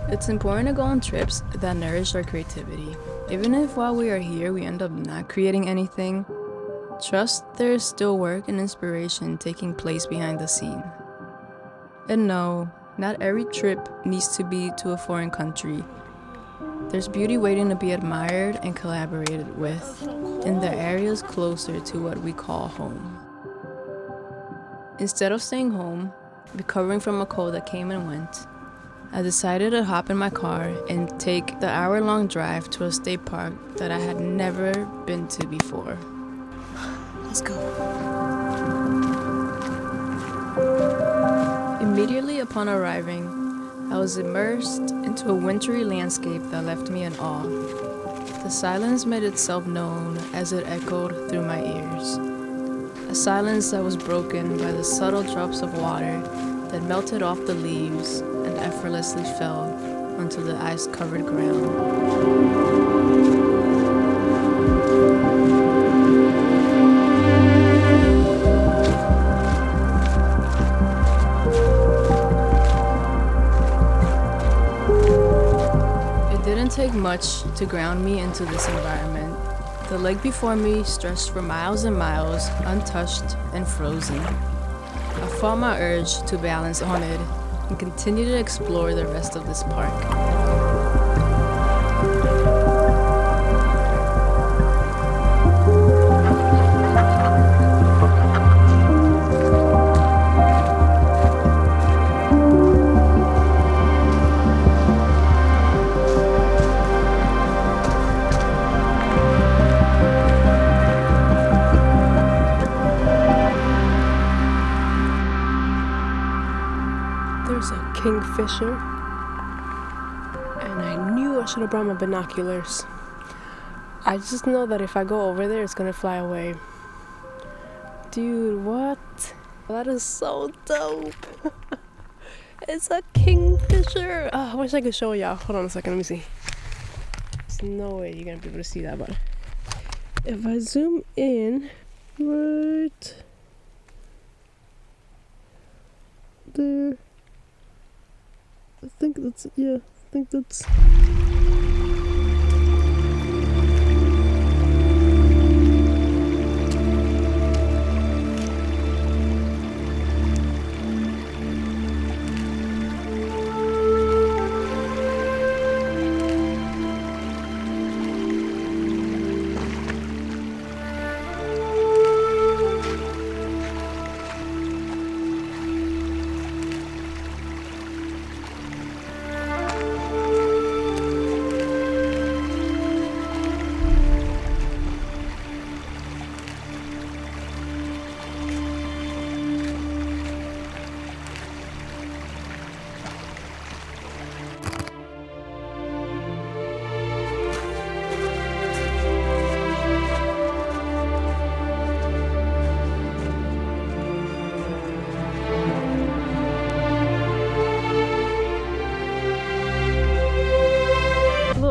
It's important to go on trips that nourish our creativity. Even if while we are here we end up not creating anything, trust there is still work and inspiration taking place behind the scene. And no, not every trip needs to be to a foreign country. There's beauty waiting to be admired and collaborated with in the areas closer to what we call home. Instead of staying home, recovering from a cold that came and went, I decided to hop in my car and take the hour-long drive to a state park that I had never been to before. Let's go. Immediately upon arriving, I was immersed into a wintry landscape that left me in awe. The silence made itself known as it echoed through my ears. A silence that was broken by the subtle drops of water that melted off the leaves and effortlessly fell onto the ice-covered ground. It didn't take much to ground me into this environment. The lake before me stretched for miles and miles, untouched and frozen. I fought my urge to balance on it and continue to explore the rest of this park. There's a kingfisher, and I knew I should have brought my binoculars. I just know that if I go over there, it's gonna fly away. Dude, what? That is so dope. It's a kingfisher. Oh, I wish I could show y'all. Hold on a second, let me see. There's no way you're gonna be able to see that, but if I zoom in right there, I think that's, yeah, I think that's...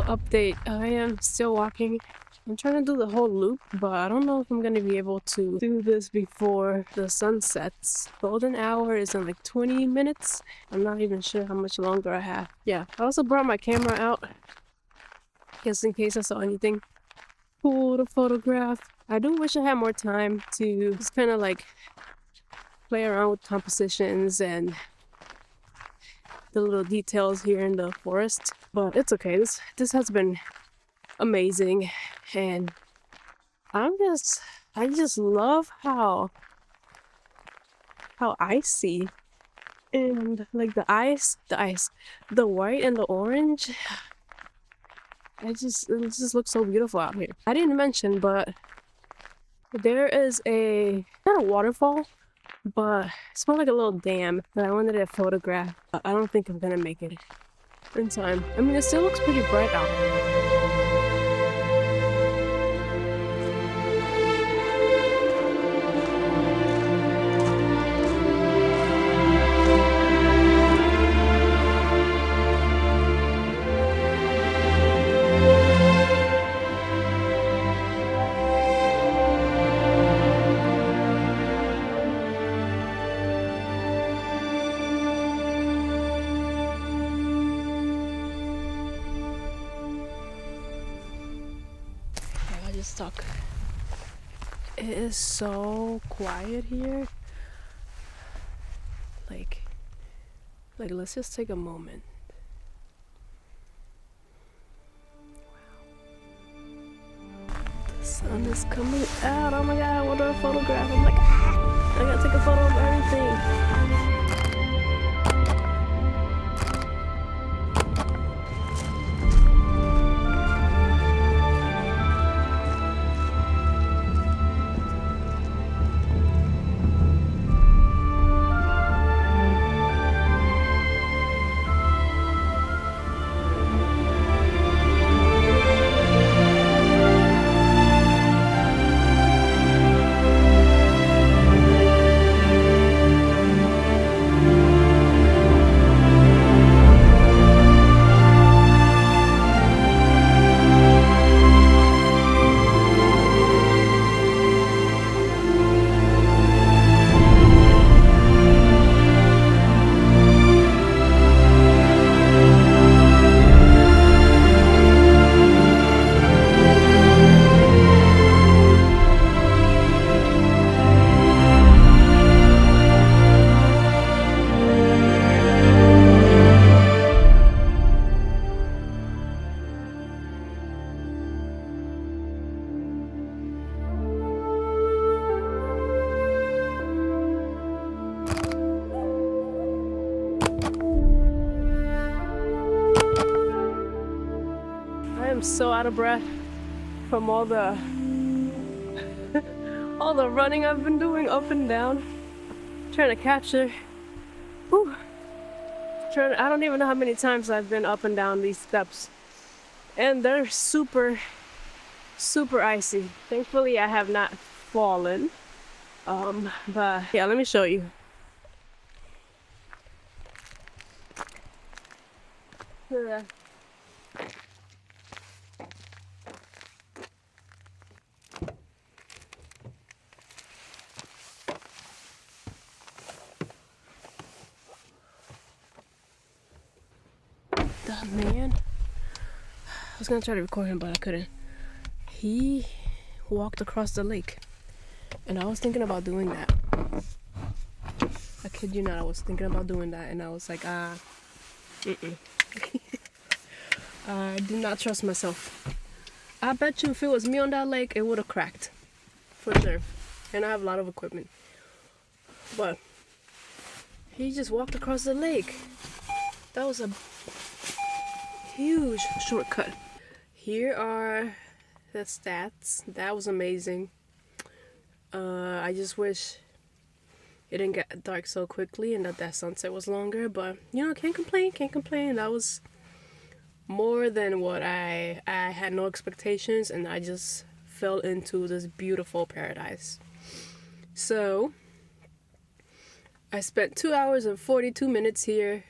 Update. I am still walking. I'm trying to do the whole loop, but I don't know if I'm gonna be able to do this before the sun sets. Golden hour is in like 20 minutes. I'm not even sure how much longer I have. Yeah, I also brought my camera out just in case I saw anything cool to photograph. I do wish I had more time to just kind of like play around with compositions and the little details here in the forest, but it's okay. This has been amazing, and I just love how icy and like the white and the orange. It just looks so beautiful out here. I didn't mention, but there is not a waterfall, but it's more like a little dam that I wanted to photograph. I don't think I'm gonna make it in time. I mean, it still looks pretty bright out. stuck. It is so quiet here. Like let's just take a moment. Wow. The sun is coming out. Oh my god, I want to photograph. I'm like, I gotta take a photo of everything. I'm so out of breath from all the all the running I've been doing up and down, trying to capture. Whew. I don't even know how many times I've been up and down these steps, and they're super icy. Thankfully, I have not fallen. But yeah, let me show you. The man, I was gonna try to record him, but I couldn't. He walked across the lake, and I was thinking about doing that. I kid you not, I was thinking about doing that, and I was like, I do not trust myself. I bet you if it was me on that lake, it would have cracked, for sure. And I have a lot of equipment, but he just walked across the lake. That was a huge shortcut. Here are the stats. That was amazing. I just wish it didn't get dark so quickly and that sunset was longer, but you know, can't complain. That was more than what I had no expectations, and I just fell into this beautiful paradise. So I spent 2 hours and 42 minutes here.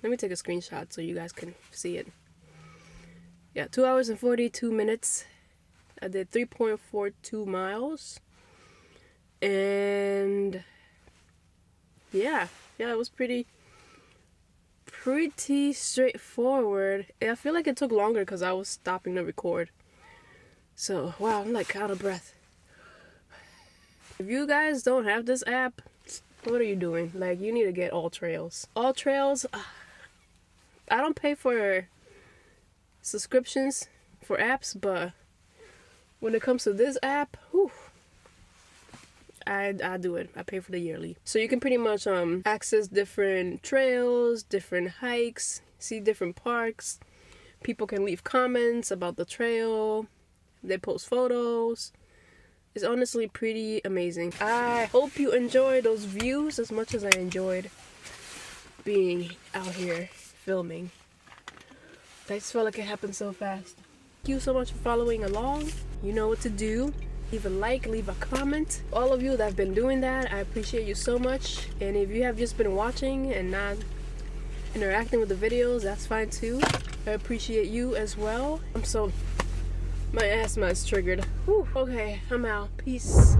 Let me take a screenshot so you guys can see it. Yeah, 2 hours and 42 minutes. I did 3.42 miles. And yeah, it was pretty straightforward. I feel like it took longer because I was stopping to record. So, wow, I'm like out of breath. If you guys don't have this app, what are you doing? Like, you need to get All Trails. All Trails, I don't pay for subscriptions for apps, but when it comes to this app, whew, I do it. I pay for the yearly. So you can pretty much access different trails, different hikes, see different parks. People can leave comments about the trail. They post photos. It's honestly pretty amazing. I hope you enjoy those views as much as I enjoyed being out here filming. I just felt like it happened so fast. Thank you so much for following along. You know what to do. Leave a like, leave a comment. All of you that have been doing that, I appreciate you so much. And if you have just been watching and not interacting with the videos, that's fine too. I appreciate you as well. My asthma is triggered. Whew. Okay, I'm out. Peace.